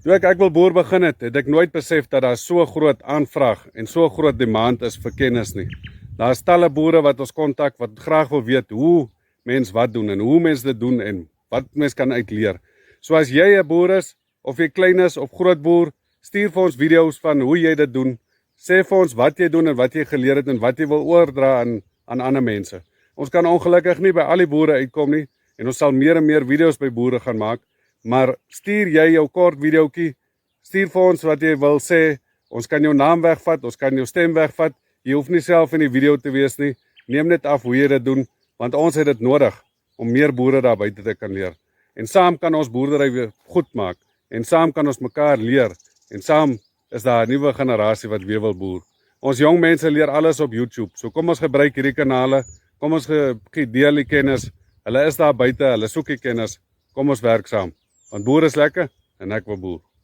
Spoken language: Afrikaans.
Toe ek wil boer begin het ek nooit besef dat daar so groot aanvraag en so groot demand is vir kennis nie. Daar is talle boere wat ons kontak wat graag wil weet hoe mens wat doen en hoe mens dit doen en wat mens kan uitleer. So as jy 'n boer is of jy klein is of groot boer, stuur vir ons video's van hoe jy dit doen. Sê vir ons wat jy doen en wat jy geleer het en wat jy wil oordra aan ander mense. Ons kan ongelukkig nie by al die boere uitkom nie en ons sal meer en meer video's by boere gaan maak, maar stuur jy jou kort videoetjie, stuur vir ons wat jy wil sê, ons kan jou naam wegvat, ons kan jou stem wegvat, jy hoef nie self in die video te wees nie, neem net af hoe jy dit doen, want ons het dit nodig om meer boere daar buite te kan leer. En saam kan ons boerdery weer goed maak, en saam kan ons mekaar leer, en saam is daar 'n nuwe generasie wat weer wil boer. Ons jong mense leer alles op YouTube, so kom ons gebruik hierdie kanale, kom ons deel die kennis, hulle is daar buite, hulle soek die kennis, kom ons werk saam, want boer is lekker, en ek wil boer.